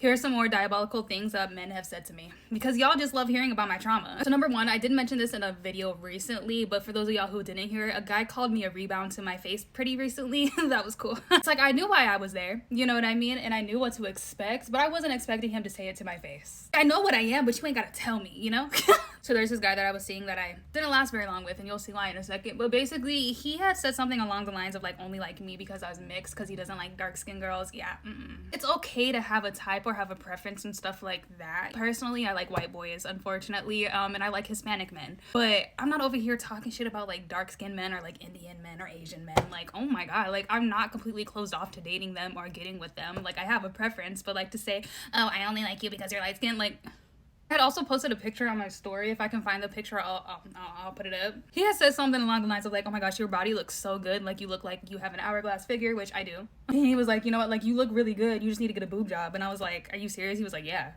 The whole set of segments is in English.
Here are some more diabolical things that men have said to me, because y'all just love hearing about my trauma. So number one, I did mention this in a video recently, but for those of y'all who didn't hear it, a guy called me a rebound to my face pretty recently. That was cool. It's like, I knew why I was there, you know what I mean? And I knew what to expect, but I wasn't expecting him to say it to my face. I know what I am, but you ain't gotta tell me, you know? So there's this guy that I was seeing that I didn't last very long with, and you'll see why in a second. But basically, he had said something along the lines of like, only like me because I was mixed, because he doesn't like dark-skinned girls. Yeah, It's okay to have a type or have a preference and stuff like that. Personally, I like white boys, unfortunately, and I like Hispanic men. But I'm not over here talking shit about like dark-skinned men or like Indian men or Asian men. Like, oh my god, like I'm not completely closed off to dating them or getting with them. Like, I have a preference, but like to say, oh, I only like you because you're light-skinned, like... I had also posted a picture on my story. If I can find the picture, I'll put it up. He had said something along the lines of like, oh my gosh, your body looks so good. Like, you look like you have an hourglass figure, which I do. And he was like, you know what? Like, you look really good. You just need to get a boob job. And I was like, are you serious? He was like, yeah.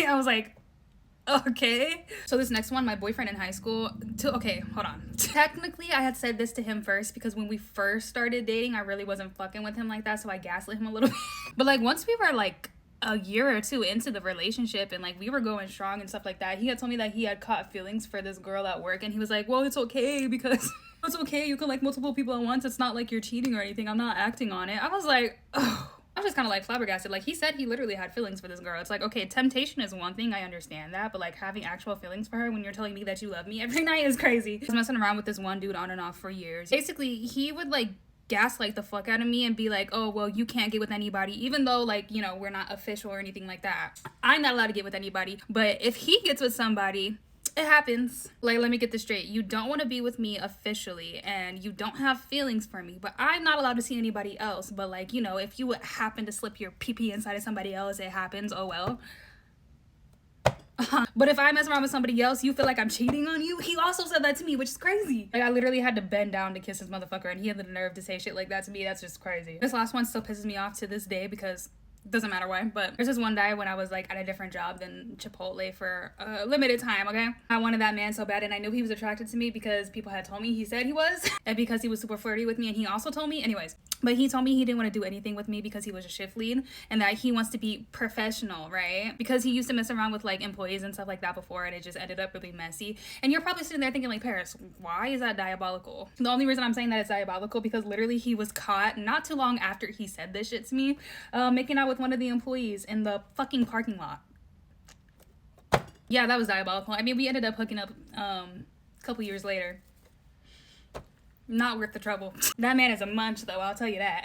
I was like, okay. So this next one, my boyfriend in high school, okay, hold on. Technically, I had said this to him first because when we first started dating, I really wasn't fucking with him like that. So I gaslit him a little bit. But like, once we were like a year or two into the relationship and like we were going strong and stuff like that, he had told me that he had caught feelings for this girl at work, and he was like, well, it's okay because it's okay, you can like multiple people at once, it's not like you're cheating or anything, I'm not acting on it. I was like, oh, I'm just kind of like flabbergasted. Like, he said he literally had feelings for this girl. It's like, okay, temptation is one thing, I understand that, but like having actual feelings for her when you're telling me that you love me every night is crazy. I was messing around with this one dude on and off for years. Basically, he would like gaslight the fuck out of me and be like, oh, well, you can't get with anybody, even though like, you know, we're not official or anything like that. I'm not allowed to get with anybody, but if he gets with somebody, it happens. Like, let me get this straight. You don't want to be with me officially and you don't have feelings for me, but I'm not allowed to see anybody else. But like, you know, if you would happen to slip your pee-pee inside of somebody else, it happens. Oh well. But if I mess around with somebody else, you feel like I'm cheating on you? He also said that to me, which is crazy. Like, I literally had to bend down to kiss this motherfucker, and he had the nerve to say shit like that to me. That's just crazy. This last one still pisses me off to this day because it doesn't matter why, but there's this one day when I was like at a different job than Chipotle for a limited time, okay? I wanted that man so bad, and I knew he was attracted to me because people had told me he said he was, and because he was super flirty with me, and he also told me, anyways. But he told me he didn't want to do anything with me because he was a shift lead and that he wants to be professional, right? Because he used to mess around with like employees and stuff like that before, and it just ended up really messy. And you're probably sitting there thinking like, Paris, why is that diabolical? The only reason I'm saying that it's diabolical because literally he was caught not too long after he said this shit to me, making out with one of the employees in the fucking parking lot. Yeah, that was diabolical. I mean, we ended up hooking up a couple years later. Not worth the trouble. That man is a munch though, I'll tell you that.